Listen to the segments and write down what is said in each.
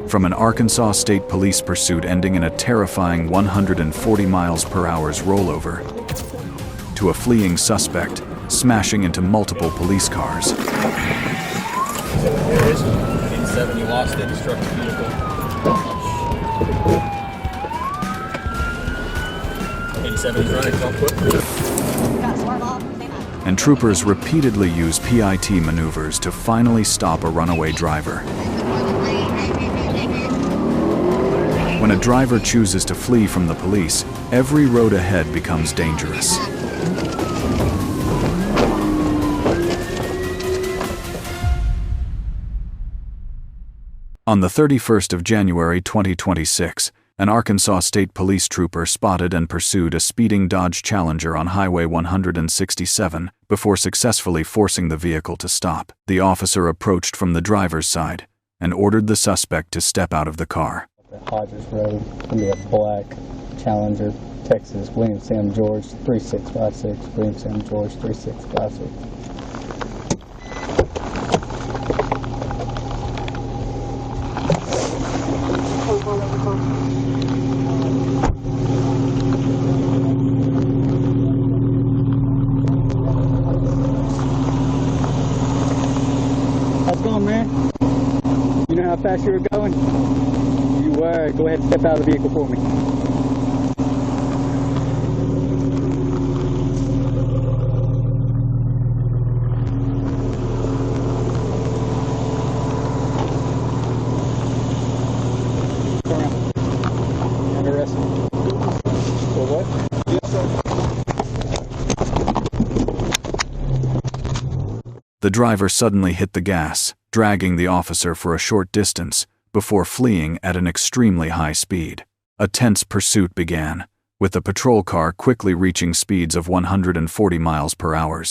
From an Arkansas State Police pursuit ending in a terrifying 140 miles per hour's rollover, to a fleeing suspect smashing into multiple police cars. There it is. 87, you lost it, struck the vehicle. 87 is running, don't quit. And troopers repeatedly use PIT maneuvers to finally stop a runaway driver. When a driver chooses to flee from the police, every road ahead becomes dangerous. On the 31st of January 2026, an Arkansas State Police trooper spotted and pursued a speeding Dodge Challenger on Highway 167 before successfully forcing the vehicle to stop. The officer approached from the driver's side and ordered the suspect to step out of the car. Hodges Road, gonna be a black Challenger, Texas, William Sam George 3656, William Sam George 3656. How's it going, man? You know how fast you were going? You were. Go ahead and step out of the vehicle for me. Under arrest. For what? Yes, sir. The driver suddenly hit the gas, dragging the officer for a short distance before fleeing at an extremely high speed. A tense pursuit began, with the patrol car quickly reaching speeds of 140 miles per hour.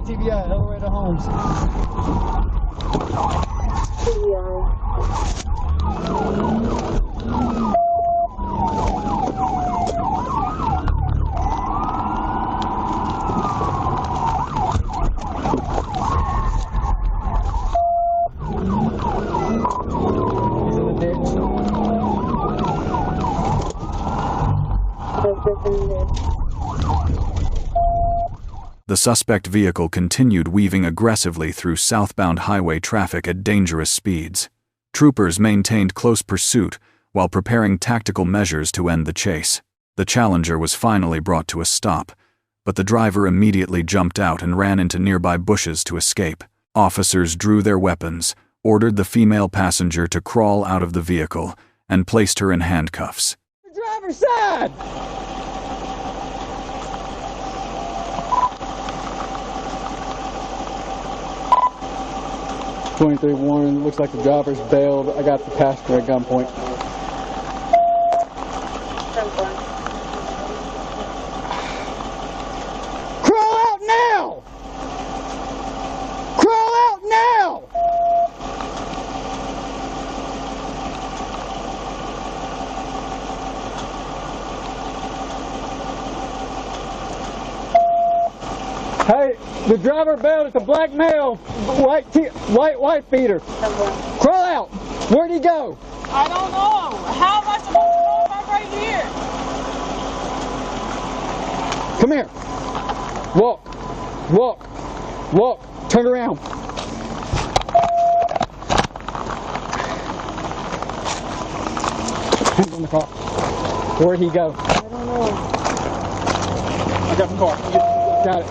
TBI, Hellway to Homes. He's in the ditch. The suspect vehicle continued weaving aggressively through southbound highway traffic at dangerous speeds. Troopers maintained close pursuit while preparing tactical measures to end the chase. The Challenger was finally brought to a stop, but the driver immediately jumped out and ran into nearby bushes to escape. Officers drew their weapons, ordered the female passenger to crawl out of the vehicle, and placed her in handcuffs. The driver's side! 23 Warren, looks like the driver's bailed. I got the passenger at gunpoint. Crawl out now! Hey, the driver belt is a black male, white feeder. Crawl out. Where'd he go? I don't know. How am I supposed to know if I'm right here? Come here. Walk. Turn around. Hands on the car. Where'd he go? I don't know. I got the car. Got it.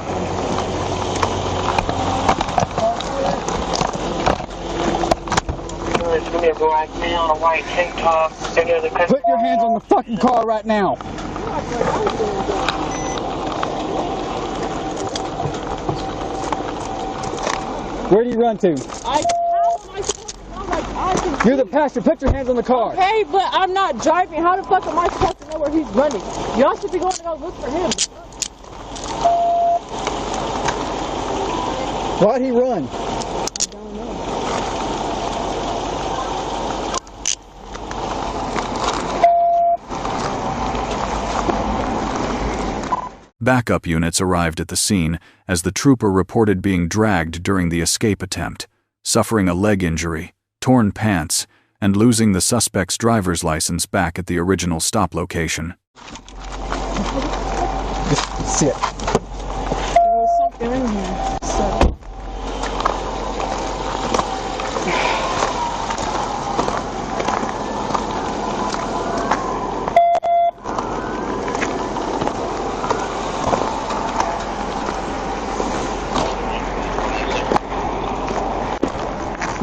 It's gonna be a black man on a white tank top. Put your hands on the fucking car right now. Where do you run to? How am I supposed to know? Like, I can You're the passenger. Put your hands on the car. Okay, but I'm not driving. How the fuck am I supposed to know where he's running? Y'all should be going to go look for him. Why'd he run? I don't know. Backup units arrived at the scene as the trooper reported being dragged during the escape attempt, suffering a leg injury, torn pants, and losing the suspect's driver's license back at the original stop location. Just sit. There was something in here. So.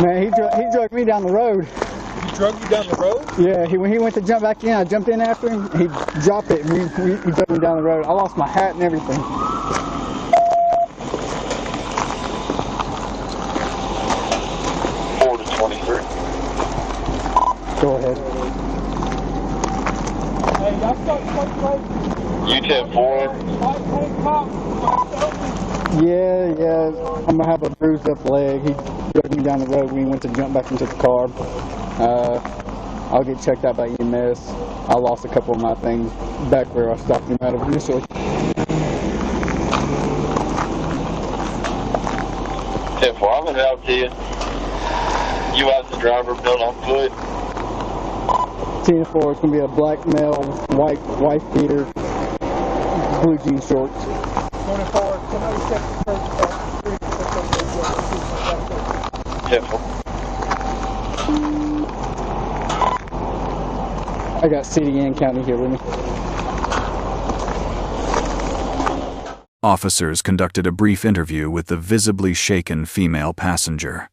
Man, he drug me down the road. He drug you down the road? Yeah, when he went to jump back in, I jumped in after him. He dropped it, and he drug me down the road. I lost my hat and everything. 4 to 23. Go ahead. Hey, y'all start plate. U-10 4. White tank top. Yeah. I'm gonna have a bruised up leg. He drug me down the road when he went to jump back into the car. I'll get checked out by EMS. I lost a couple of my things back where I stopped him out of initially. 10-4, I'm gonna out to you. You as the driver, built on foot. 10-4, it's gonna be a black male, white beater, blue jean shorts. 24. Somebody check the first 10-4. I got city and county here with me. Officers conducted a brief interview with the visibly shaken female passenger.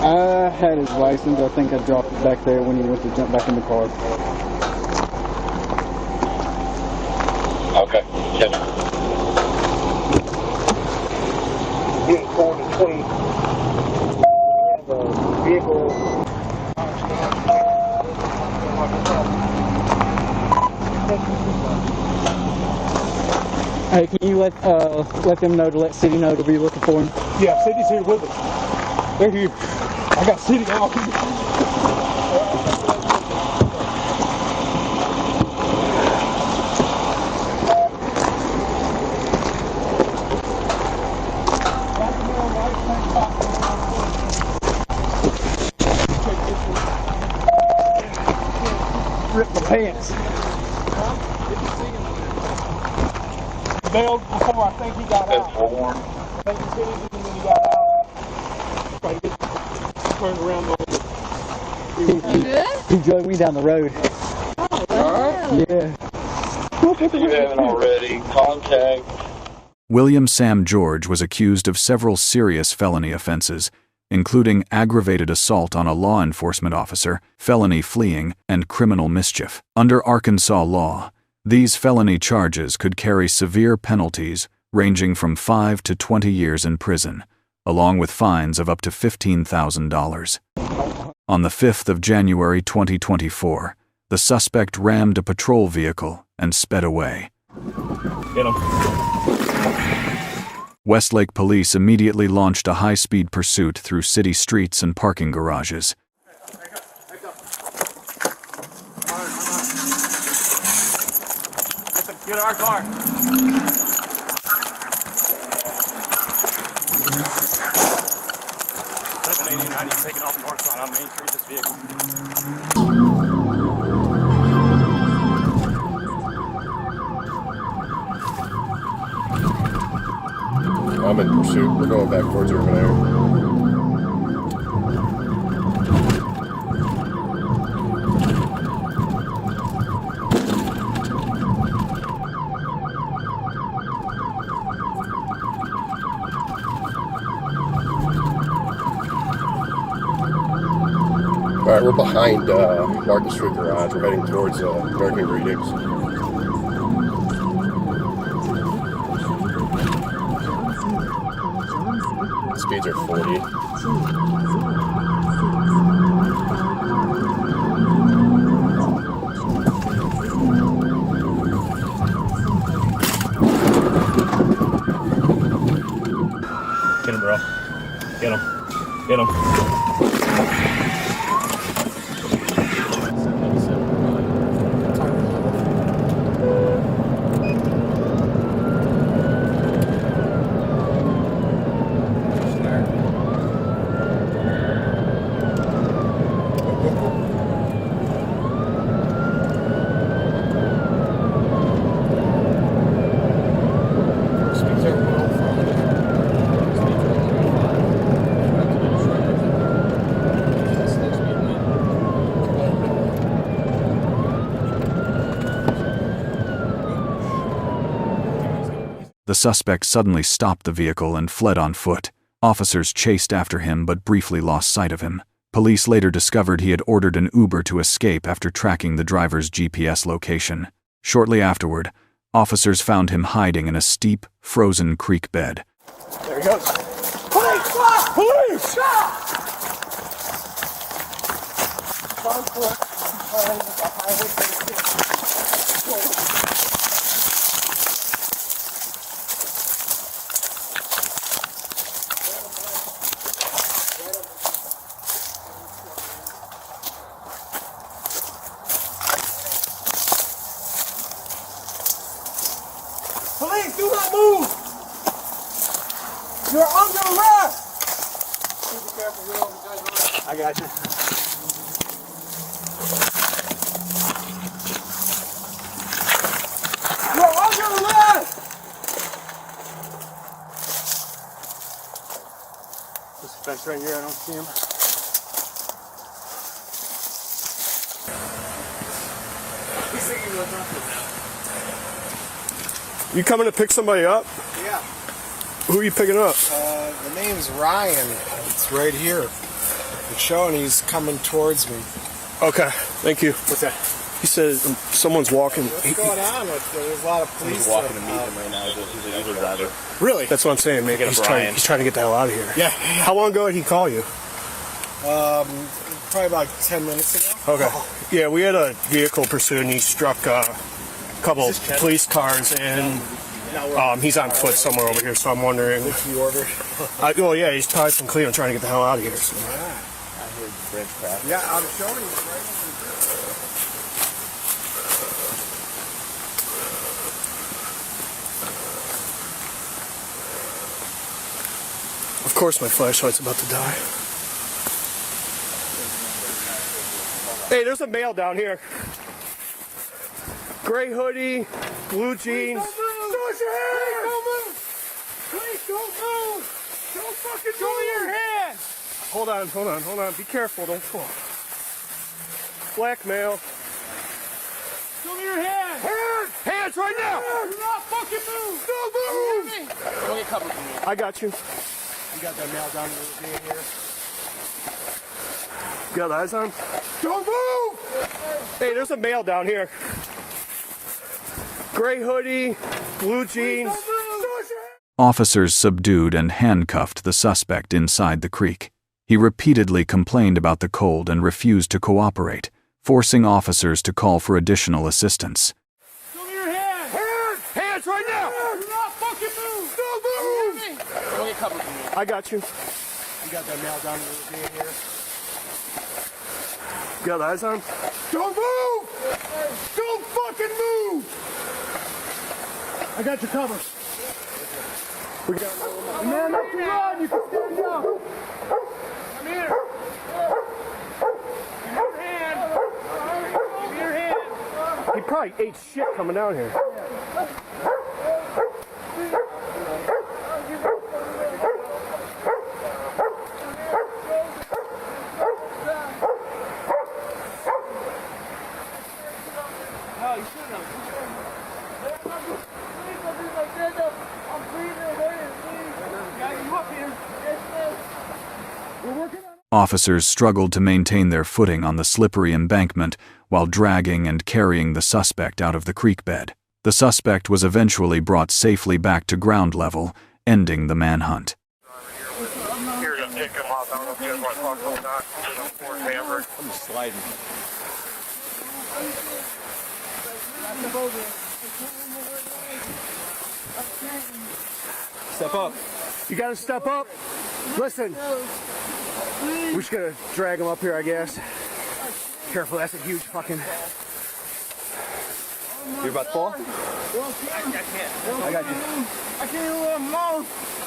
I had his license. I think I dropped it back there when he went to jump back in the car. Okay, 10. Being 4 to 20. We have a vehicle. Hey, can you let them know to let city know to be looking for him? Yeah, City's here with us. They're here. I got City out. Rip my pants. Bailed before I think he got out. 4. I think the City's and then he got out. Try to get turned around over. He drug me down the road. Yeah. If you haven't already, contact. William Sam George was accused of several serious felony offenses, including aggravated assault on a law enforcement officer, felony fleeing, and criminal mischief. Under Arkansas law, these felony charges could carry severe penalties ranging from 5 to 20 years in prison, along with fines of up to $15,000. On the 5th of January 2024, the suspect rammed a patrol vehicle and sped away. Get him. Westlake police immediately launched a high-speed pursuit through city streets and parking garages. Get our car. taking off north side on Main Street, this vehicle. I'm in pursuit. We're going back towards Urban Air. Alright, we're behind Market Street Garage. We're heading towards American Greetings. Speeds are 40. Get him, bro. Get him. Get him. The suspect suddenly stopped the vehicle and fled on foot. Officers chased after him but briefly lost sight of him. Police later discovered he had ordered an Uber to escape after tracking the driver's GPS location. Shortly afterward, officers found him hiding in a steep, frozen creek bed. There he goes. Police! Stop! Police! Police, do not move! You're under arrest! Be careful, we don't judge. I got you. You're under arrest! This fence right here, I don't see him. He's thinking what's up with that. You coming to pick somebody up? Yeah. Who are you picking up? The name's Ryan. It's right here. It's showing he's coming towards me. Okay, thank you. What's that? He says someone's walking. What's going on? There's a lot of police. He's walking to meet him right now. He's an Uber driver. Really? That's what I'm saying, man. He's trying to get the hell out of here. Yeah. How long ago did he call you? Probably about 10 minutes ago. Okay. Yeah, we had a vehicle pursuit and he struck a couple police cars and he's on foot somewhere over here, so I'm wondering. What's the order? Well, yeah, he's probably from Cleveland trying to get the hell out of here. So. I heard French crap. Yeah, I'm showing you. Right? Of course my flashlight's about to die. Hey, there's a male down here. Gray hoodie, blue jeans. Don't move! Don't move! Please don't move! Don't fucking show me your hand! Hold on. Be careful, don't fall. Black male. Show me your hand! Hands right now! Do not fucking move! Don't move! Go get cover from me. I got you. You got that mail down here? You got eyes on? Don't move! Hey, there's a male down here. Gray hoodie, blue jeans. Officers subdued and handcuffed the suspect inside the creek. He repeatedly complained about the cold and refused to cooperate, forcing officers to call for additional assistance. Show me your hand! Hands right now! Do not fucking move! Don't move! Go get cover from me. I got you. You got that mail down here? You got eyes on? Don't move! Don't fucking move! I got your cover. We got Man, up to run! You can stand down! I'm here! He probably ate shit coming down here. Officers struggled to maintain their footing on the slippery embankment while dragging and carrying the suspect out of the creek bed. The suspect was eventually brought safely back to ground level, ending the manhunt. I'm sliding. Step up. You gotta step up. Listen. We're just gonna drag him up here, I guess. Careful, that's a huge fucking... You're about to fall? I got you. I can't even let him move.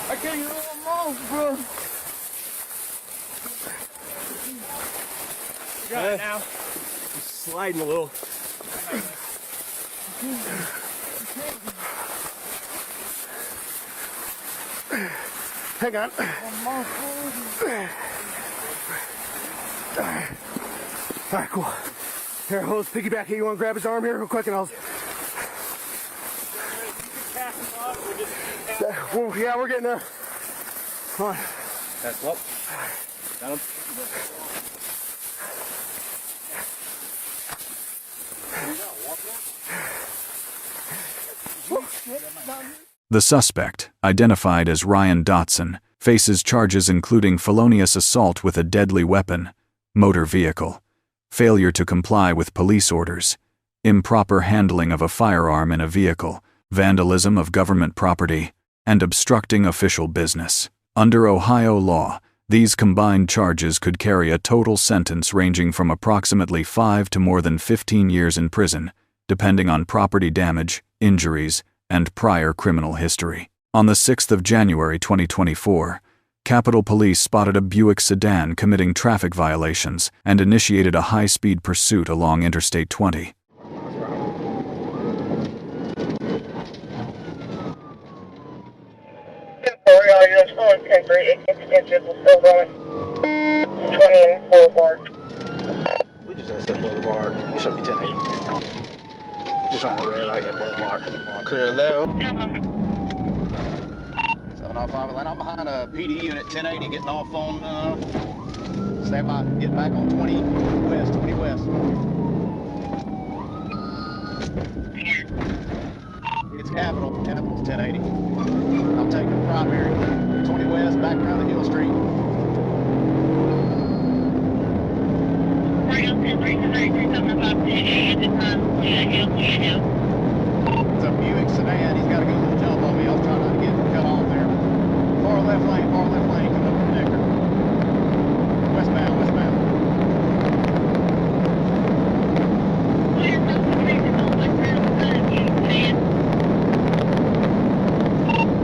I can't even let him move, bro. You got it now. I'm sliding a little. Hang on. Alright, cool. Here, hold his piggyback here. You want to grab his arm here real quick and I'll... Yeah, we're getting there. Come on. That's up. Down. The suspect, identified as Ryan Dotson, faces charges including felonious assault with a deadly weapon, motor vehicle, failure to comply with police orders, improper handling of a firearm in a vehicle, vandalism of government property, and obstructing official business. Under Ohio law, these combined charges could carry a total sentence ranging from approximately 5 to more than 15 years in prison, depending on property damage, injuries, and prior criminal history. On the 6th of January 2024, Capitol Police spotted a Buick sedan committing traffic violations and initiated a high-speed pursuit along Interstate 20. We just had to Boulevard. You should be 1080. Just on the red light at Boulevard. Clear low. 705 Atlanta. I'm behind a PD unit 1080 getting off on stand by, getting back on 20 West, 20 West. It's Capital's 1080. I'm taking primary 20 West back around the Hill Street. It's a Buick sedan. He's got to go to the jump on me. I was trying not to get cut off there. Far left lane, coming up the connector. Westbound, westbound.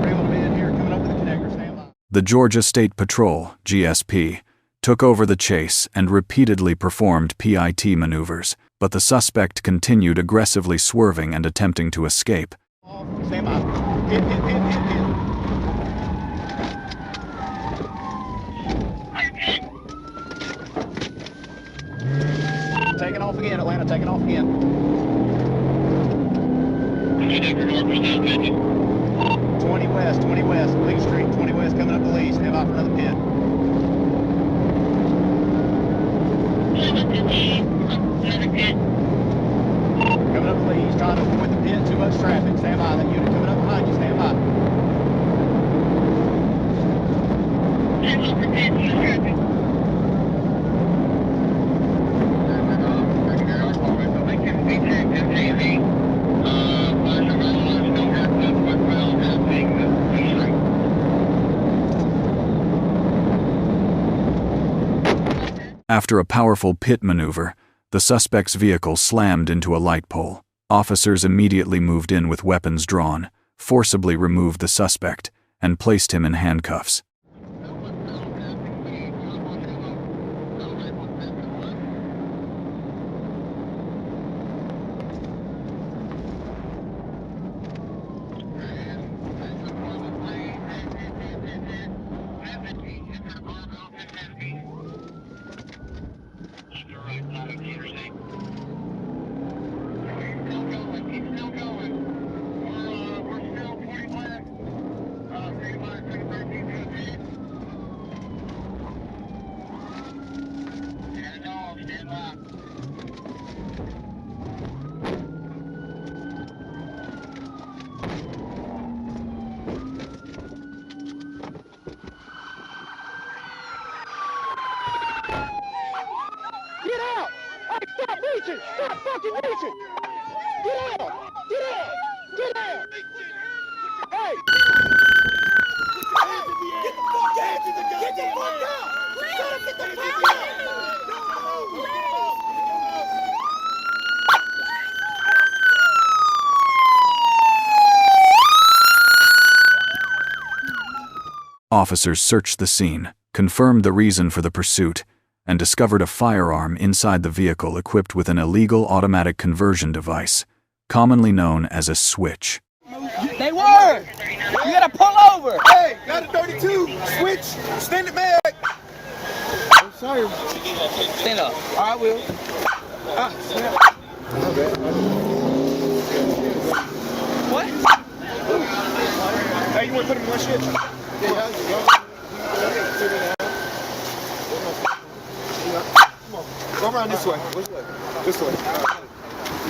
Reel him in here, coming up to the connector, stand by. The Georgia State Patrol, GSP, took over the chase and repeatedly performed PIT maneuvers, but the suspect continued aggressively swerving and attempting to escape. Stand by. Hit. Taking off again, Atlanta, taking off again. 20 West, Lee Street, 20 West coming up the Lee, stand by for another pit. Coming up the Lee, he's trying to avoid the pit, too much traffic, stand by, that unit coming up behind you, stand by. After a powerful pit maneuver, the suspect's vehicle slammed into a light pole. Officers immediately moved in with weapons drawn, forcibly removed the suspect, and placed him in handcuffs. Stop fucking moving! Get out! Get out! Get out! Hey! Get the fuck out! Get the fuck out! Get the fuck out! Officers searched the scene, confirmed the reason for the pursuit, and discovered a firearm inside the vehicle equipped with an illegal automatic conversion device, commonly known as a switch. They were! You gotta pull over! Hey, got a 32, switch, extended mag. I'm sorry. Stand up. I will. What? Hey, you want to put him in one shit? Come on. Go around this way. This way.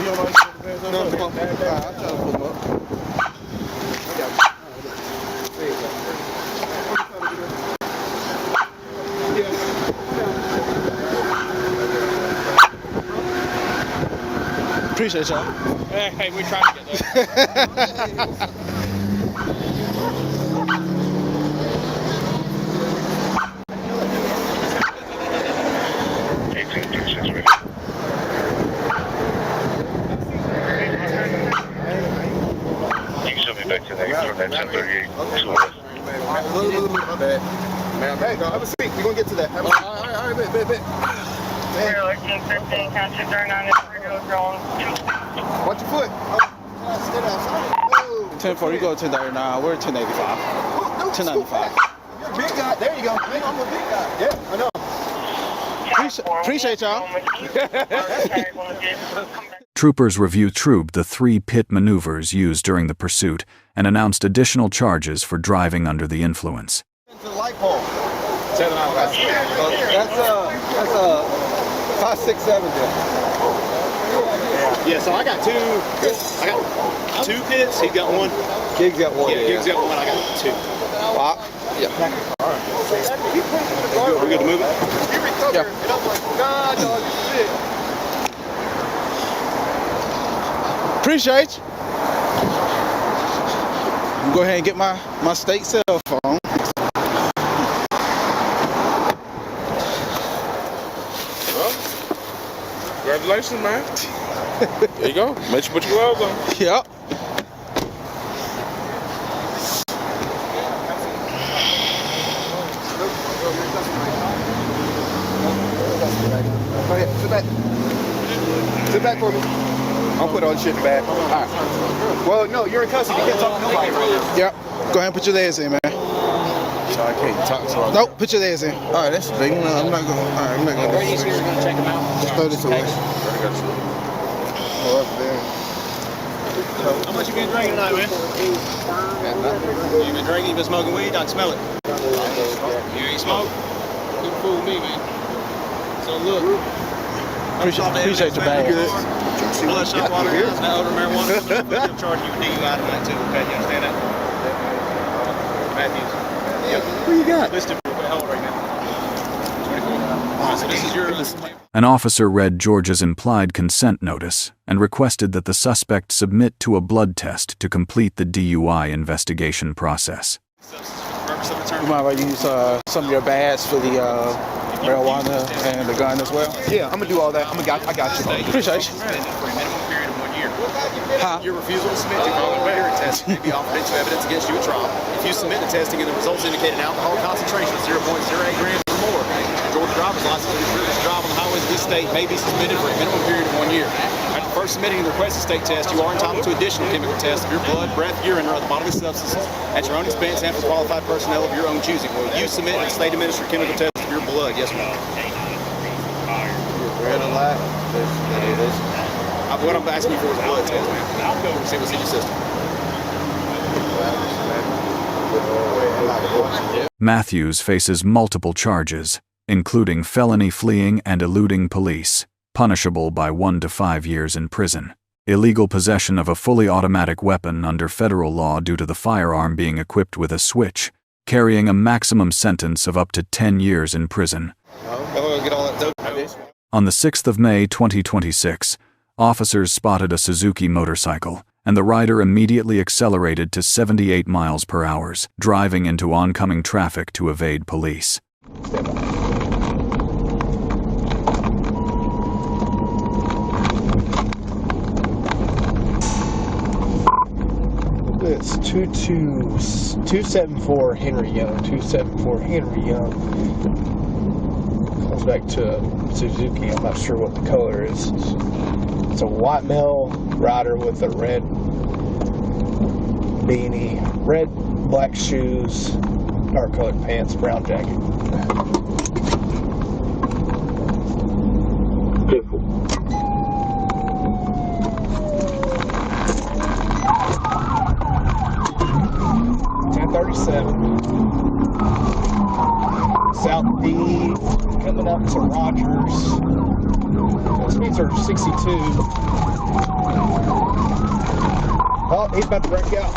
No, come on. I'm trying to pull him up. Appreciate y'all. Hey, we trying to get there. Back to that 1038. My bad. Hey, go have a seat. We're going to get to that. All right, bet. Here, 15, country 39 is Watch your foot. Stay outside. 10-4, you go to 1039. We're 1085. 1095. You're a big guy. There you go. Hey, I'm a big guy. Yeah, I know. Appreciate y'all. Troopers review-trooped the 3 pit maneuvers used during the pursuit and announced additional charges for driving under the influence. To the light pole. That's 567 there. Yeah, so I got two pits. He's got one. Gig's got one. Yeah, Gig's got one. I got two. Yeah. All right. We good to move it? Yeah. Nah, dog, you shit. Appreciate you. Go ahead and get my state cell phone. Well, congratulations, man. There you go. Make sure you put your gloves on. Yep. Go ahead, sit back. Sit back for me. I'll put all the shit in the bag. All right. Well, no, you're in custody. You can't talk to nobody right now. Yep. Go ahead and put your legs in, man. So I can't talk to him. Nope, put your legs in. All right, that's big. No, I'm not going. All right, I'm not going. Brady's here. We're going to check him out. Just throw this away. Oh, up there. How much you been drinking tonight, man? You been drinking? You been smoking weed? I can smell it. You ain't smoke? You can fool me, man. So look. Appreciate your bag. Bloodshot water, now odor marijuana. We'll charge you a DUI tonight too. Okay, you understand that? Matthews. Yep. Who you got? Listed for how old right now? 24. All right, so this is yours. An officer read George's implied consent notice and requested that the suspect submit to a blood test to complete the DUI investigation process. You mind if I use some of your bags for the marijuana and the gun as well? Yeah, I'm gonna do all that. I got you. Appreciate you. For a minimum period of 1 year. Huh? Your refusal to submit to voluntary test may be offered into evidence against you at trial. If you submit to testing and the results indicate an alcohol concentration of 0.08 grams or more, Georgia driver's license to drive on the highways of this state may be suspended for a minimum period of 1 year. After first submitting the requested state test, you are entitled to additional chemical tests of your blood, breath, urine, or other bodily substances at your own expense and for qualified personnel of your own choosing. Will you submit a state-administered chemical test of your blood? Yes or no? Red a lot. What I'm asking you for is a blood test, man. See what's in your system. Matthews faces multiple charges, including felony fleeing and eluding police, punishable by 1 to 5 years in prison, illegal possession of a fully automatic weapon under federal law due to the firearm being equipped with a switch, carrying a maximum sentence of up to 10 years in prison. Get all that dope. On the 6th of May 2026, officers spotted a Suzuki motorcycle, and the rider immediately accelerated to 78 miles per hour, driving into oncoming traffic to evade police. It's 274 Henry Young. 274 Henry Young. Comes back to a Suzuki. I'm not sure what the color is. It's a white male rider with a red beanie, red black shoes, dark colored pants, brown jacket. Beautiful. 1037. South D, coming up to Rogers. Speeds are 62. Oh, he's about to break out.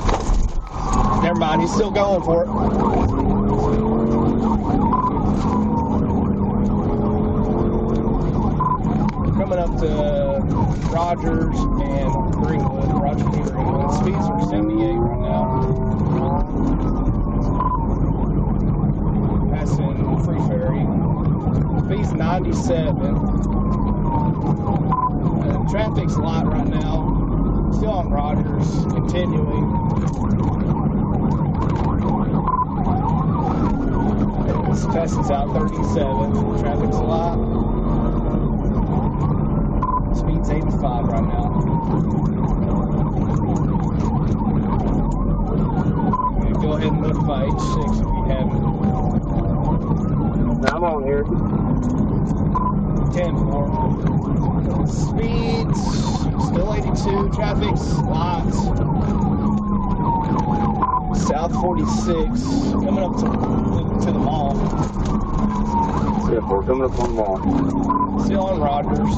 Never mind, he's still going for it. Coming up to Rogers and Greenwood. Rogers and Greenwood. Speeds are 78 right now. Passing Free Ferry. Speeds 97. Traffic's light right now. Still on Rogers, continuing. This passing out 37. Traffic's light. Speed's 85 right now. Go ahead and notify H6 if you haven't. I'm on here. 10-4. Speeds still 82. Traffic's light. South 46. Coming up to the mall. Yeah, we're coming up on the mall. Still on Rogers.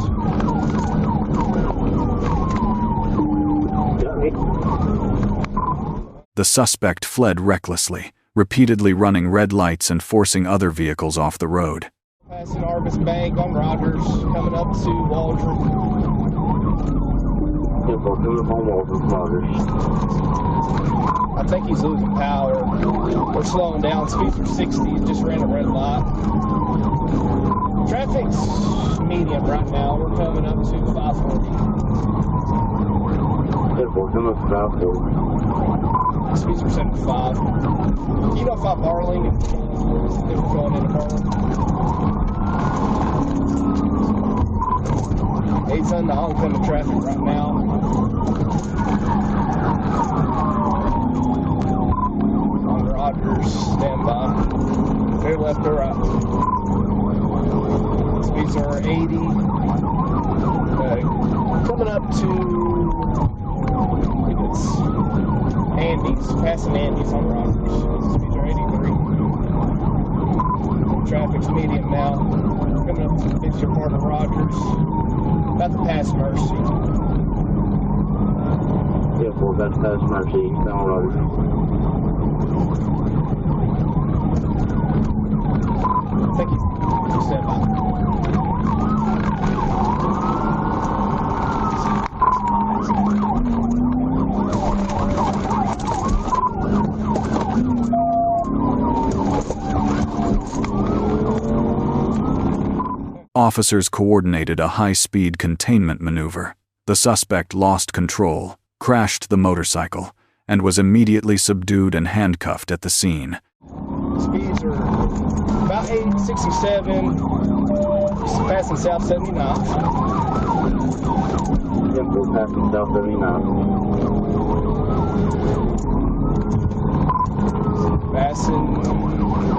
The suspect fled recklessly, repeatedly running red lights and forcing other vehicles off the road. Passing Arvis Bank on Rogers, coming up to Waldron. Yeah, we're coming up on Rogers. I think he's losing power. We're slowing down. Speeds are 60. He just ran a red light. Traffic's medium right now. We're coming up to 540. Yeah, we're coming up to 540. Speeds are 75. You know if I'm Barling, if we're going into Barling. 8's on the oncoming traffic right now. On Rogers, stand by. Clear left or right. Speeds are 80. Coming up to Andy's, passing Andy's on Rogers. Speeds are 83. Traffic's medium now. Coming up to the picture part of Rogers. About to pass Mercy. Yeah, we're about to pass Mercy down Rogers. Thank you. Stand by. Officers coordinated a high-speed containment maneuver. The suspect lost control, crashed the motorcycle, and was immediately subdued and handcuffed at the scene. Speeds are about 67, passing South 79. Yep, we're passing South 79. Passing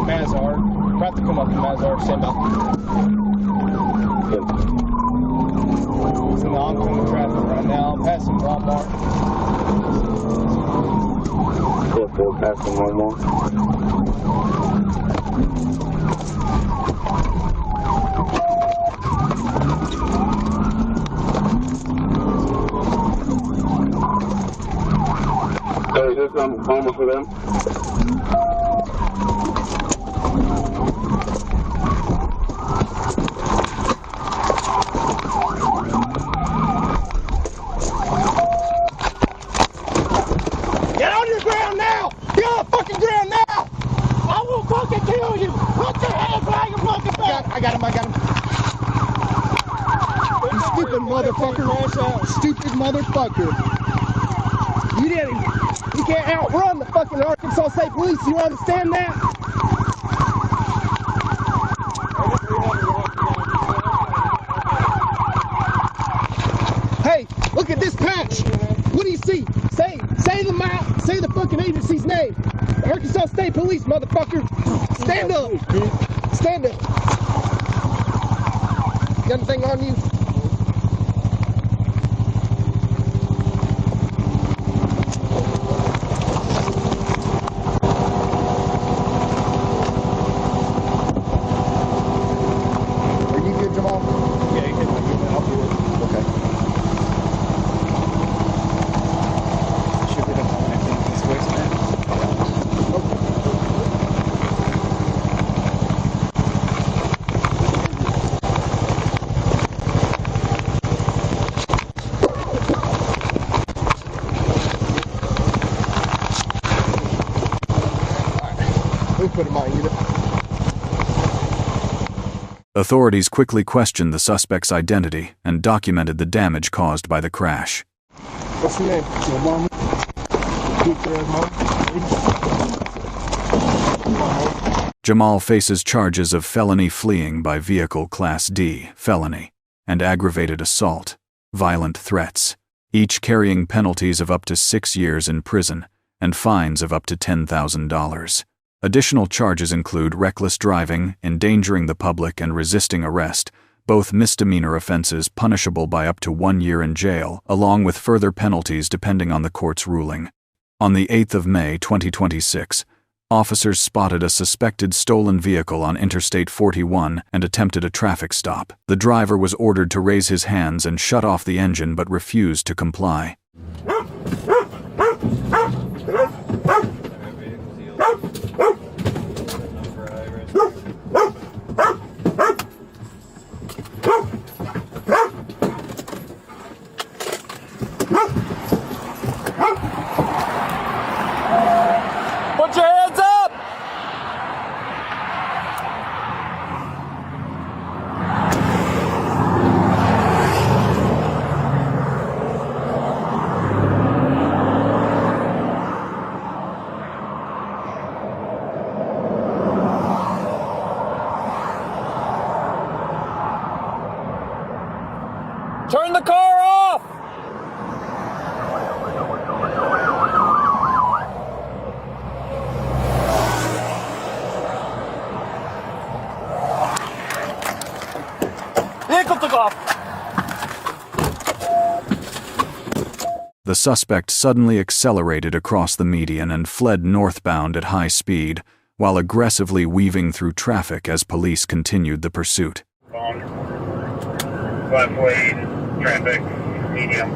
Mazard. About to come up to Mazard, stand by. Yep. It's in the oncoming traffic right now, passing Walmart. Yep, we're passing Walmart. Hey, is this almost for them? motherfucker. Stupid motherfucker. You can't outrun the fucking Arkansas State Police. You understand that? Hey, look at this patch. What do you see? Say the fucking agency's name. Arkansas State Police, motherfucker. Stand up. Stand up. Got anything on you? Are you good, Jamal? Yeah, you can I'll do it. Okay. Should be the phone, I think. This waistband. We put him on unit. Authorities quickly questioned the suspect's identity and documented the damage caused by the crash. What's your name? Your mom? Jamal faces charges of felony fleeing by vehicle Class D felony and aggravated assault, violent threats, each carrying penalties of up to 6 years in prison and fines of up to $10,000. Additional charges include reckless driving, endangering the public, and resisting arrest, both misdemeanor offenses punishable by up to 1 year in jail, along with further penalties depending on the court's ruling. On the 8th of May 2026, officers spotted a suspected stolen vehicle on Interstate 41 and attempted a traffic stop. The driver was ordered to raise his hands and shut off the engine but refused to comply. Put your hands up! Turn the car off! Vehicle took off! The suspect suddenly accelerated across the median and fled northbound at high speed, while aggressively weaving through traffic as police continued the pursuit. Left lane, traffic, medium.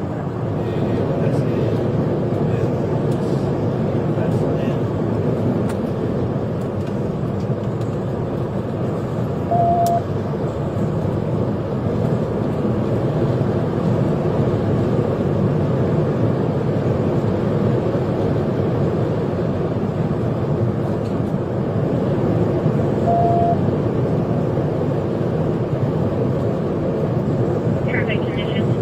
Traffic conditions.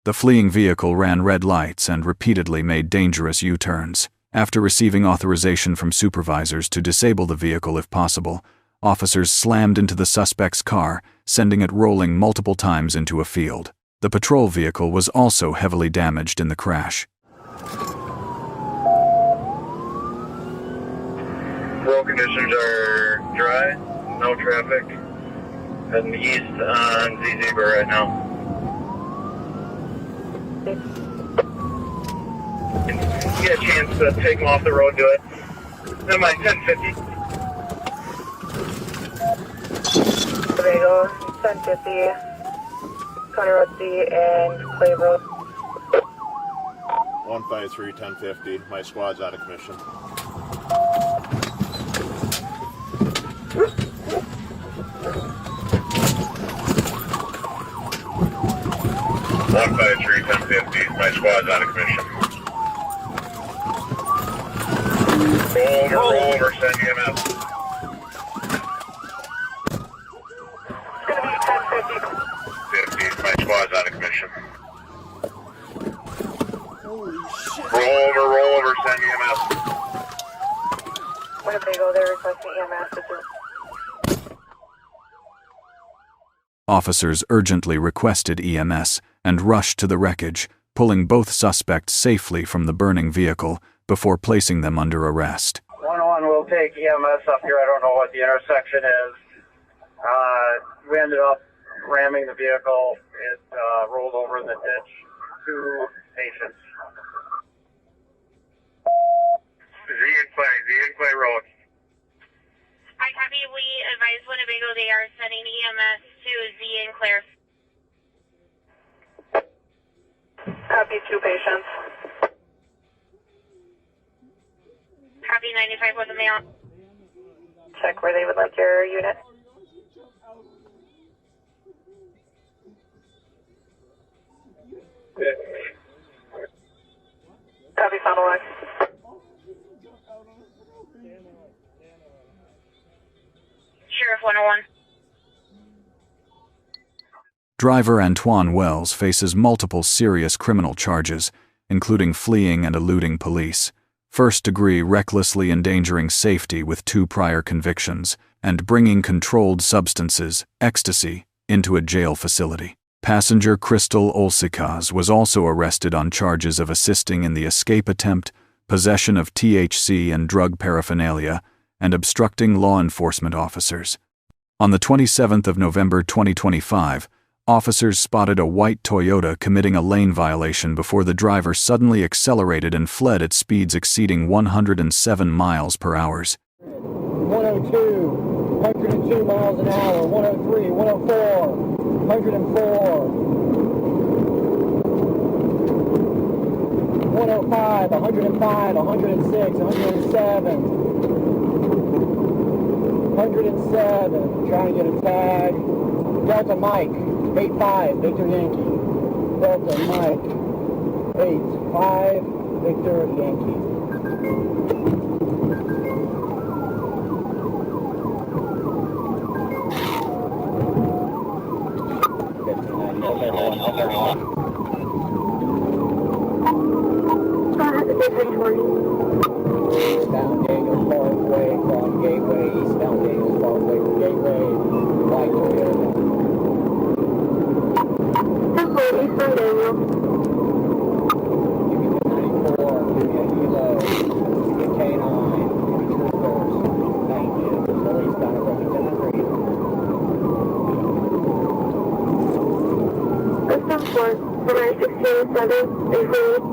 The fleeing vehicle ran red lights and repeatedly made dangerous U-turns. After receiving authorization from supervisors to disable the vehicle if possible, officers slammed into the suspect's car, sending it rolling multiple times into a field. The patrol vehicle was also heavily damaged in the crash. Road conditions are dry, no traffic. Heading east on Z Zebra right now. You get a chance to take them off the road, do it. Then my 1050. There you go, 1050. County Road C and Clay Road. 153, 1050. My squad's out of commission. My squad's out of commission. Roll over, send EMS. It's gonna be 1050. 50, my squad's out of commission. Holy shit. Roll over, send EMS. Whenever they go there, requesting EMS. Officers urgently requested EMS and rushed to the wreckage, pulling both suspects safely from the burning vehicle before placing them under arrest. 101 will take EMS up here. I don't know what the intersection is. We ended up ramming the vehicle. It rolled over in the ditch. 2 patients. Z and Clay Road. Hi, copy. We advise Winnebago they are sending EMS to Z and Claire. Copy, 2 patients. Copy 95 with a male. Check where they would like your unit. Copy, final line. Sheriff 101. Driver Antoine Wells faces multiple serious criminal charges, including fleeing and eluding police, first-degree recklessly endangering safety with 2 prior convictions, and bringing controlled substances, ecstasy, into a jail facility. Passenger Crystal Olsikas was also arrested on charges of assisting in the escape attempt, possession of THC and drug paraphernalia, and obstructing law enforcement officers. On the 27th of November 2025, officers spotted a white Toyota committing a lane violation before the driver suddenly accelerated and fled at speeds exceeding 107 miles per hour. 102, 102 miles an hour, 103, 104, 104, 105, 105, 106, 107, 107, trying to get a tag. Delta Mike, 85, Victor Yankee. Delta Mike, 85, Victor Yankee. Down Daniels Parkway from Gateway, eastbound Daniels Parkway from Gateway, white Toyota. Eastbound Daniel. Give me 94, give me a Hilo, give me a K9, give me troopers. Thank you. Police down at Remington and Freedom. System 4, 916-7, include.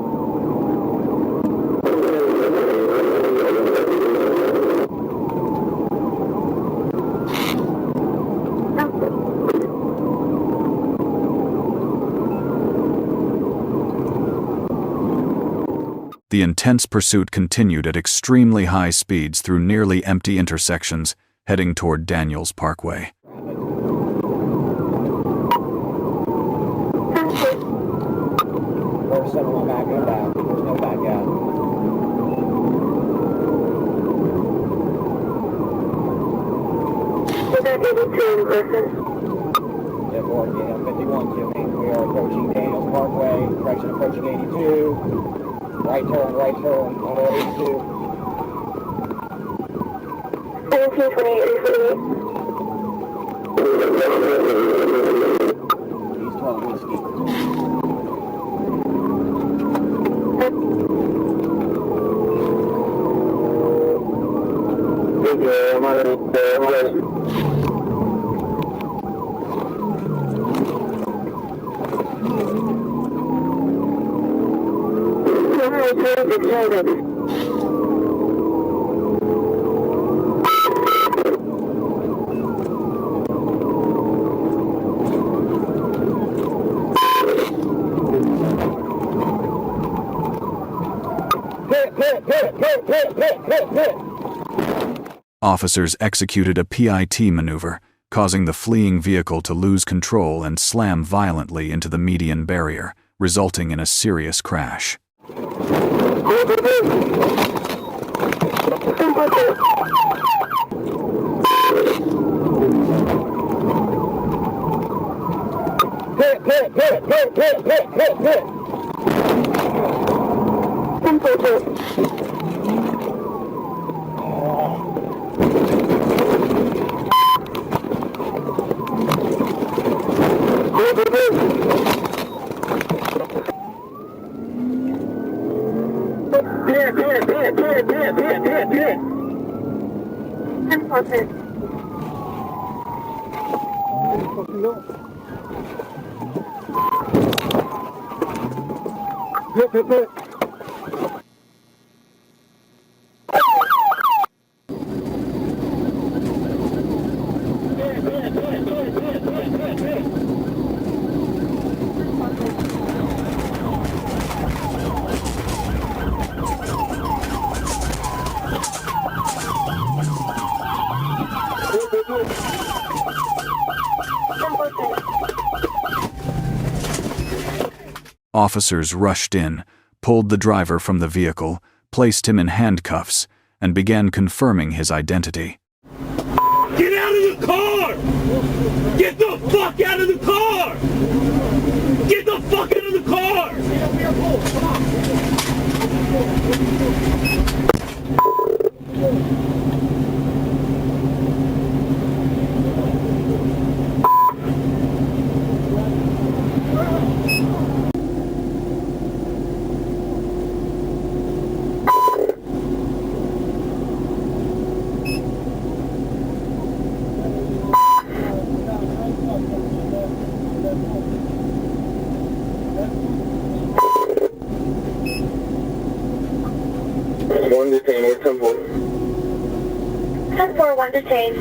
The intense pursuit continued at extremely high speeds through nearly empty intersections, heading toward Daniels Parkway. There's someone backing out. There's no back out. Is that 82 in person? Yep. coordinate on 51 to me. We are approaching Daniels Parkway, direction approaching 82. Right turn on road 82. 1728. He's 12 whiskey. Officers executed a PIT maneuver, causing the fleeing vehicle to lose control and slam violently into the median barrier, resulting in a serious crash. Officers rushed in, pulled the driver from the vehicle, placed him in handcuffs, and began confirming his identity. Get out of the car! Get the fuck out of the car! Get the fuck out of the car! One detained, we're 10-4. 10-4, one detained.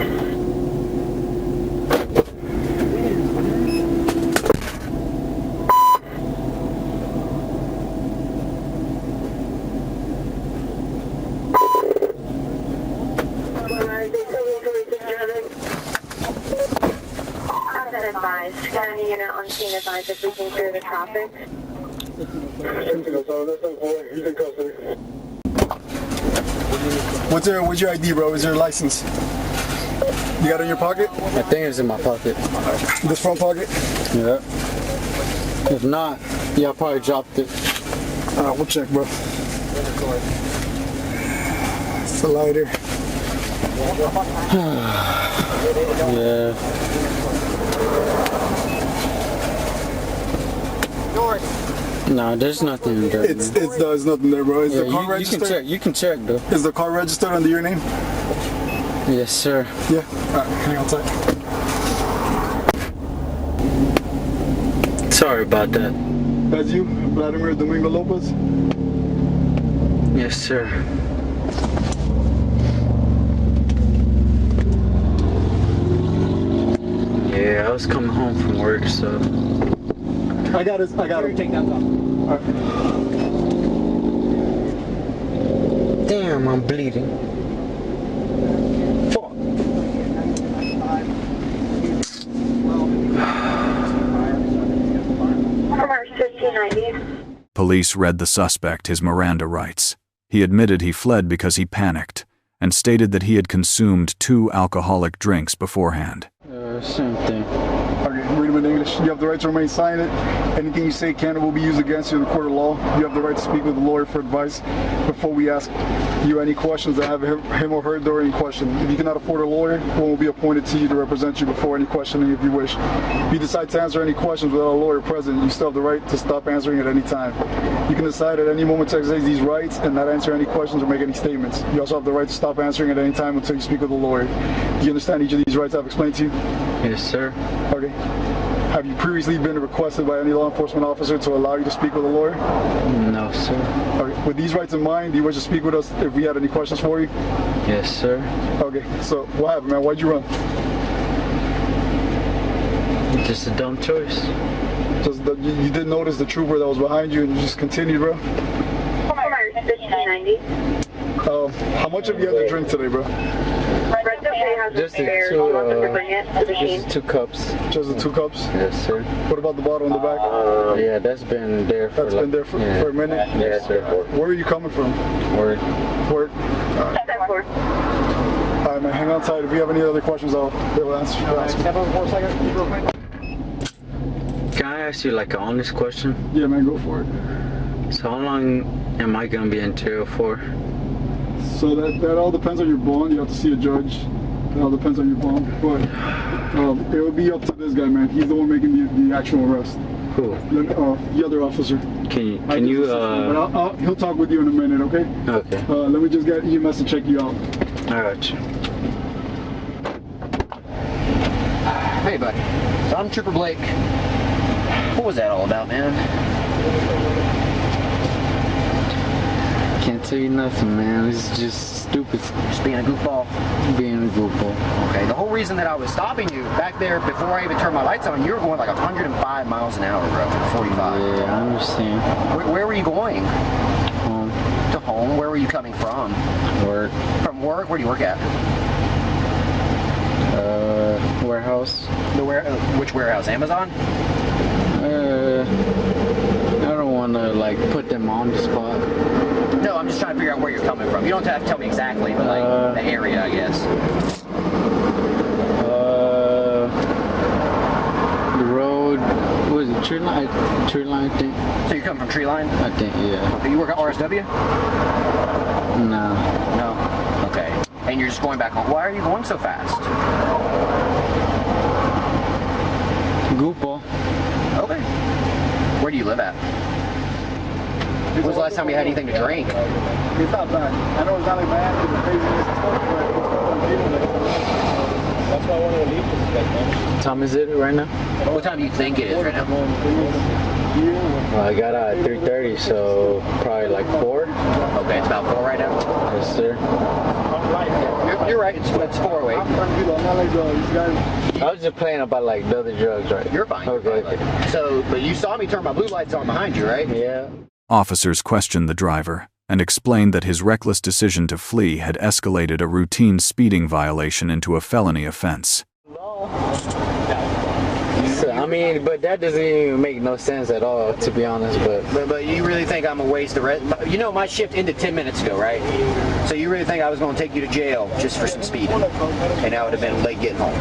I've been advised. Got any unit on scene advised if we can clear the traffic? What's your ID, bro? Is your license? You got it in your pocket? I think it's in my pocket. This front pocket? Yeah. If not, yeah, I probably dropped it. We'll check, bro. It's a lighter. Yeah. No, there's nothing in there. There's nothing there, bro. Is the car registered? You can check though. Is the car registered under your name? Yes, sir. Yeah. Alright, hang on tight. Sorry about that. That's you, Vladimir Domingo Lopez? Yes, sir. Yeah, I was coming home from work, so. I got it. Take that off. Alright. Damn, I'm bleeding. Fuck. Commerce 1590. Police read the suspect his Miranda rights. He admitted he fled because he panicked, and stated that he had consumed 2 alcoholic drinks beforehand. Same thing. Okay, read them in English. You have the right to remain silent. Anything you say can and will be used against you in the court of law. You have the right to speak with a lawyer for advice before we ask you any questions that have him or her during question. If you cannot afford a lawyer, one will be appointed to you to represent you before any questioning if you wish. If you decide to answer any questions without a lawyer present, you still have the right to stop answering at any time. You can decide at any moment to exercise these rights and not answer any questions or make any statements. You also have the right to stop answering at any time until you speak with a lawyer. Do you understand each of these rights I've explained to you? Yes, sir. Okay. Have you previously been requested by any law enforcement officer to allow you to speak with a lawyer? No, sir. Okay. With these rights in mind, do you wish to speak with us if we had any questions for you? Yes, sir. Okay. So, what happened, man? Why'd you run? Just a dumb choice. Just you didn't notice the trooper that was behind you and you just continued, bro? 1590. How much have you had to drink today, bro? Just two cups. Just the 2 cups? Yes, sir. What about the bottle in the back? Yeah, that's been there for for a minute? Yes, sir. Where are you coming from? Work. Work? Alright, man, hang on tight. If we have any other questions, I'll be able to answer. Step over for a second, real quick. Can I ask you like an honest question? Yeah, man, go for it. So how long am I gonna be in jail for? So that all depends on your bond. You have to see a judge. It all depends on your bond. But it will be up to this guy, man. He's the one making the actual arrest. Who? The other officer. Can you But he'll talk with you in a minute, okay? Okay. Let me just get EMS to check you out. Alright. Hey, buddy. So I'm Trooper Blake. What was that all about, man? Can't tell you nothing, man. It's just stupid. Just being a goofball? Being a goofball. Okay, the whole reason that I was stopping you back there before I even turned my lights on, you were going like 105 miles an hour, bro. 45. Yeah, I understand. Where were you going? Home. To home? Where were you coming from? Work. From work? Where do you work at? Warehouse. Which warehouse? Amazon? I don't want to like put them on the spot. No, I'm just trying to figure out where you're coming from. You don't have to tell me exactly, but like the area, I guess. The road, what is it, Tree Line? Tree Line, I think. So you come from Tree Line? I think, yeah. Okay, you work at RSW? No. No? Okay. And you're just going back home. Why are you going so fast? Goofball. Okay. Where do you live at? When was the last time you had anything to drink? It's not bad. I know it's not like bad because the craziness and stuff, but that's why I wanted to leave this. What time is it right now? What time do you think it is right now? Well, I got out at 3:30, so probably like 4. Okay, it's about 4 right now? Yes, sir. You're right, it's 4:08. I was just playing about like the other drugs, right? You're fine. Okay. So, but you saw me turn my blue lights on behind you, right? Yeah. Officers questioned the driver and explained that his reckless decision to flee had escalated a routine speeding violation into a felony offense. So, I mean, but that doesn't even make no sense at all, to be honest. But you really think I'm gonna waste the rest? You know, my shift ended 10 minutes ago, right? So you really think I was gonna take you to jail just for some speeding, and I would have been late getting home?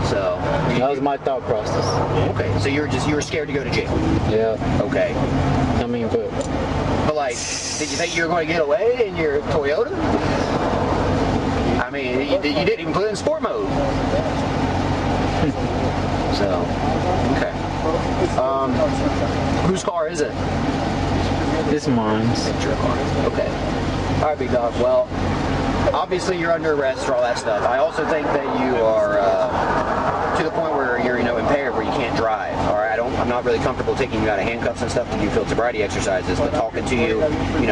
So that was my thought process. Okay, so you were scared to go to jail? Yeah. Okay. I mean, but like, did you think you were going to get away in your Toyota? I mean, you didn't even put it in sport mode. So, okay. Whose car is it? It's mine. It's your car. Okay. All right, big dog. Well, obviously you're under arrest for all that stuff. I also think that you are to the point where you're, impaired, where you can't drive. All right. I'm not really comfortable taking you out of handcuffs and stuff to do field sobriety exercises, but talking to you,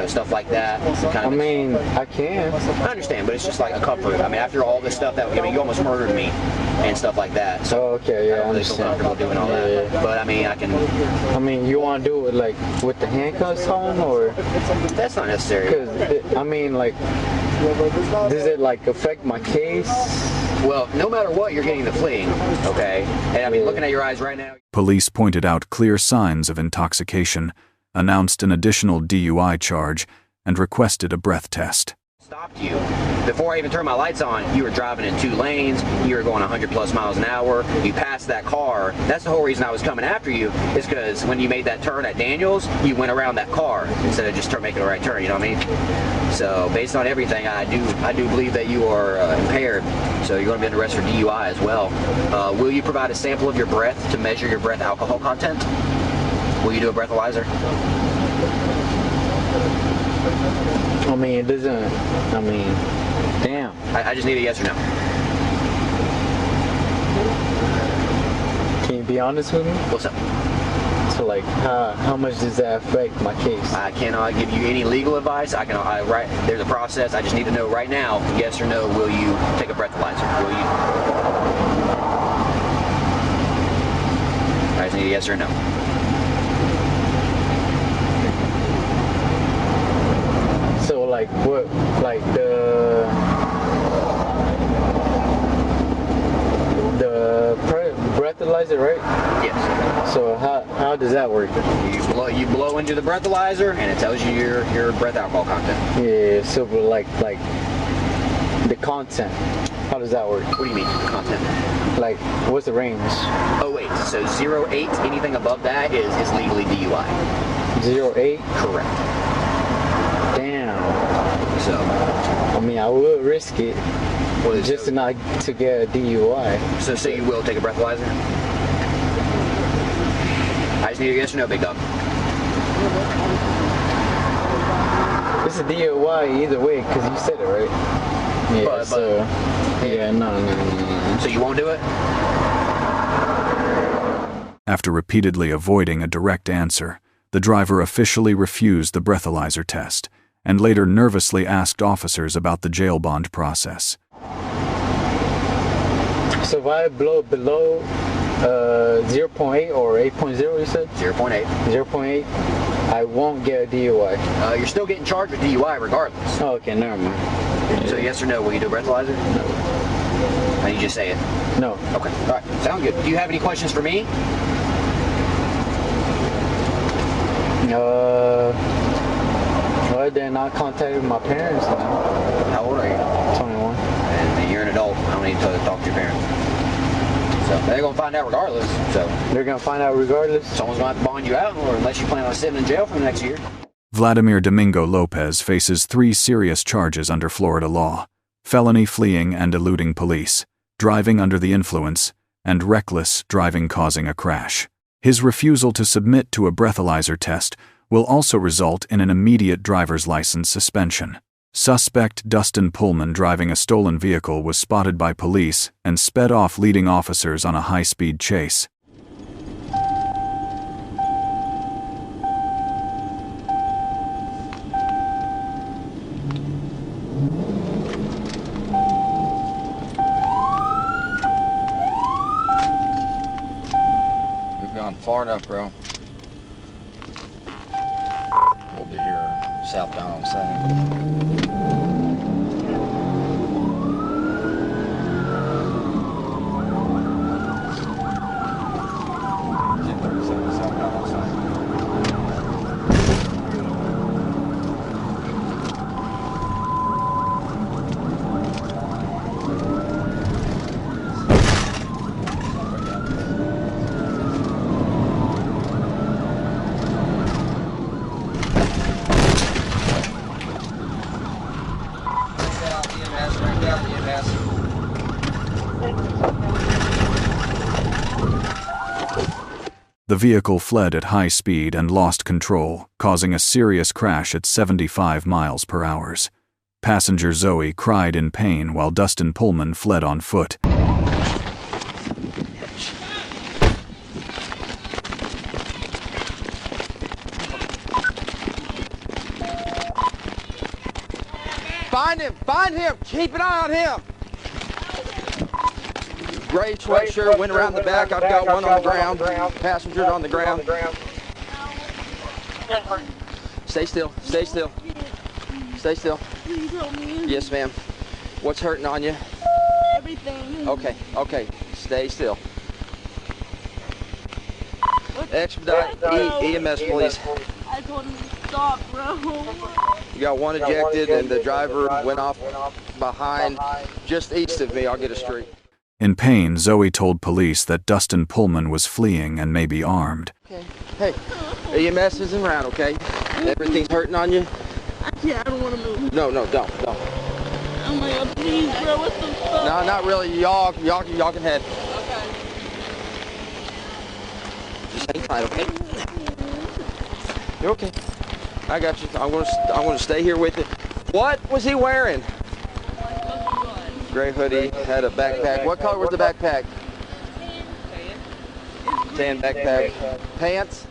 stuff like that. I mean, I can. I understand, but it's just like a comfort. I mean, after all this stuff you almost murdered me and stuff like that. So okay, yeah, I don't really feel comfortable doing all that. But I mean, I can. I mean, you want to do it like with the handcuffs on, or? That's not necessary. Because I mean, like, does it like affect my case? Well, no matter what, you're getting the fleeing, okay? And I mean, looking at your eyes right now. Police pointed out clear signs of intoxication, announced an additional DUI charge, and requested a breath test. stopped you. Before I even turned my lights on, you were driving in 2 lanes, you were going 100+ miles an hour, you passed that car. That's the whole reason I was coming after you, is because when you made that turn at Daniels, you went around that car instead of just making a right turn, you know what I mean? So based on everything, I do believe that you are impaired, so you're going to be under arrest for DUI as well. Will you provide a sample of your breath to measure your breath alcohol content? Will you do a breathalyzer? I mean, it doesn't, I mean, damn. I just need a yes or no. Can you be honest with me? What's up? So like, how much does that affect my case? I cannot give you any legal advice. There's a process. I just need to know right now, yes or no, will you take a breathalyzer? Will you? I just need a yes or no. So like what, like the breathalyzer, right? Yes. So how does that work? You blow into the breathalyzer and it tells you your breath alcohol content. Yeah, so like the content, how does that work? What do you mean, content? Like, what's the range? Oh wait, so 0.8, anything above that is legally DUI. 0.8? Correct. Damn. So, I mean, I would risk it, just to get a DUI. So you will take a breathalyzer? I just need a yes or no, big dog. It's a DUI either way, because you said it, right? Yeah, no. So you won't do it? After repeatedly avoiding a direct answer, the driver officially refused the breathalyzer test and later nervously asked officers about the jail bond process. So if I blow below 0.8 or 8.0, you said? 0.8. 0.8, I won't get a DUI. You're still getting charged with DUI regardless. Oh, okay, never mind. So yes or no, will you do a breathalyzer? No. And you just say it? No. Okay, all right, sound good. Do you have any questions for me? Well, then I contacted my parents now. How old are you? 21. And you're an adult. I don't need to talk to your parents. So they're going to find out regardless. So they're going to find out regardless? Someone's going to have to bond you out, or unless you plan on sitting in jail for the next year. Vladimir Domingo Lopez faces 3 serious charges under Florida law: felony fleeing and eluding police, driving under the influence, and reckless driving causing a crash. His refusal to submit to a breathalyzer test will also result in an immediate driver's license suspension. Suspect Dustin Pullman driving a stolen vehicle was spotted by police and sped off, leading officers on a high-speed chase. We've gone far enough, bro. We'll be here southbound on 7. The vehicle fled at high speed and lost control, causing a serious crash at 75 miles per hour. Passenger Zoe cried in pain while Dustin Pullman fled on foot. Find him, keep an eye on him. Gray sweatshirt, went around the back. I've got one on the ground. Passengers on the ground. Stay still, stay still. Stay still. Please help me. Yes, ma'am. What's hurting on you? Everything. Okay. Stay still. Expedite EMS, please. I told him. stop, bro. You got one ejected, and the driver went off behind, just east of me. I'll get it straight. In pain, Zoe told police that Dustin Pullman was fleeing and may be armed. Okay. Hey, EMS isn't around, okay? Everything's hurting on you? I can't, I don't want to move. No, don't. Oh my God, please, bro, what the fuck? No, not really. Y'all can head. Okay. Just hang tight, okay? You're okay. I got you. I'm gonna stay here with you. What was he wearing? Gray hoodie, had a backpack. What color was the backpack? Tan backpack. Pants?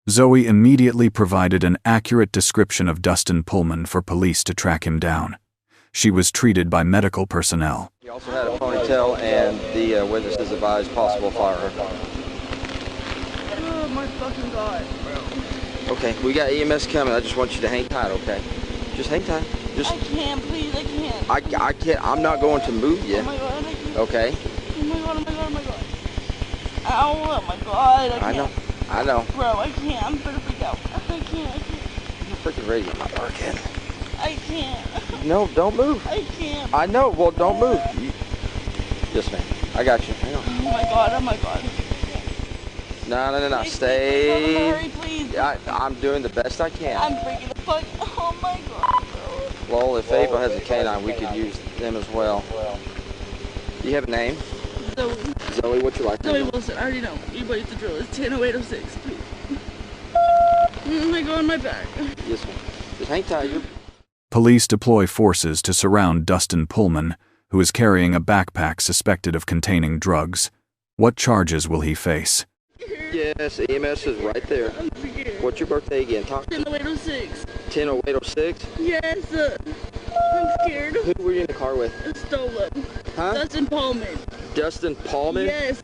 Zoe immediately provided an accurate description of Dustin Pullman for police to track him down. She was treated by medical personnel. He also had a ponytail, and the witnesses advised possible firearm. Oh my fucking God, bro. Okay, we got EMS coming. I just want you to hang tight, okay? Just hang tight. Just. I can't, please, I can't. I can't. I'm not going to move you. Oh my God, I can't. Okay. Oh my God, oh my God, oh my God. Ow, oh my God, I can't. I know. Bro, I can't. I'm gonna freak out. I can't. Your freaking radio not working. I can't. No, don't move. I can't. I know. Well, don't move. Yes, ma'am. I got you. Hang on. Oh my God, oh my God. No. Stay. Hurry, please. I'm doing the best I can. I'm freaking the fuck. Oh my God, bro. Well, if April has a canine, we could use them as well. Do you have a name? Zoe. Zoe, what's your life name? Zoe Wilson. I already know. Everybody's the drill. It's 10:08:06, please. Oh my God, my back. Yes, ma'am. Just hang tight. Police deploy forces to surround Dustin Pullman, who is carrying a backpack suspected of containing drugs. What charges will he face? Yes, EMS is right there. I'm scared. What's your birthday again? 10:08:06. 10:08:06? Yes. I'm scared. Who were you in the car with? Stolen. Huh? Dustin Pullman. Dustin Pullman? Yes.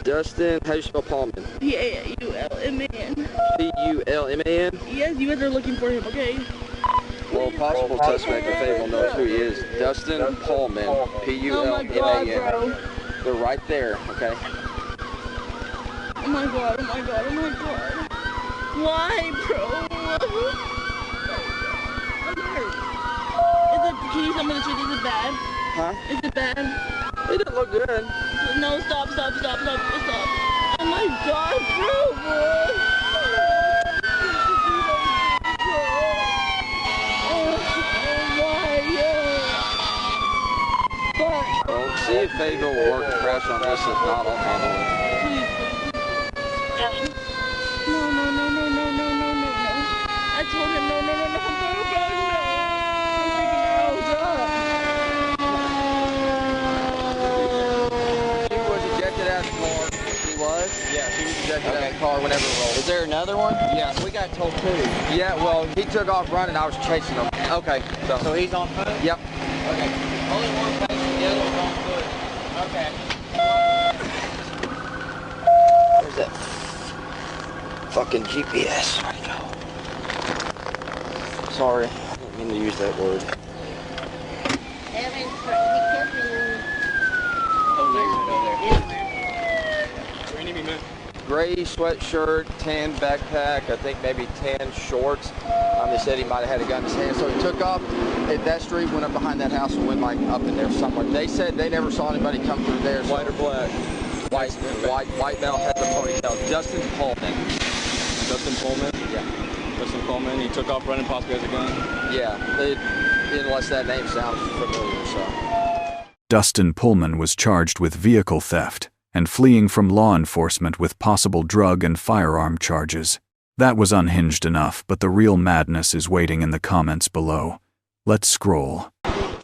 Dustin, how do you spell Pullman? P-A-U-L-M-A-N. P-U-L-M-A-N? Yes, you guys are looking for him, okay? Well, possible suspect, if anyone knows who he is. Dustin Pullman. P-U-L-M-A-N. Oh my God, bro. They're right there, okay? Oh my God, oh my God, oh my God. Why, bro? I'm hurt. Can you tell me the truth? Is it bad? Huh? Is it bad? It didn't look good. No, stop. Oh my God, bro. Well, see if Fayetteville will work to crash on this. If not, I'll handle it. No. I told him no. She was ejected out of the car. She was? Yeah, she was ejected out of the car whenever it rolled. Is there another one? Yes, we got told too. Yeah, well, he took off running. I was chasing him. Okay. So he's on foot? Yep. Okay. Only one patient, the other one's on foot. Okay. Where's that fucking GPS? Where'd it go? Sorry, I didn't mean to use that word. Gray sweatshirt, tan backpack, I think maybe tan shorts. They said he might have had a gun in his hand, so he took off at that street, went up behind that house, and went like up in there somewhere. They said they never saw anybody come through there. So. White or black? White male, has a ponytail. Dustin Pullman. Dustin Pullman? Yeah. Dustin Pullman, he took off running, possibly has a gun? Yeah, unless that name sounds familiar, so. Dustin Pullman was charged with vehicle theft and fleeing from law enforcement with possible drug and firearm charges. That was unhinged enough, but the real madness is waiting in the comments below. Let's scroll.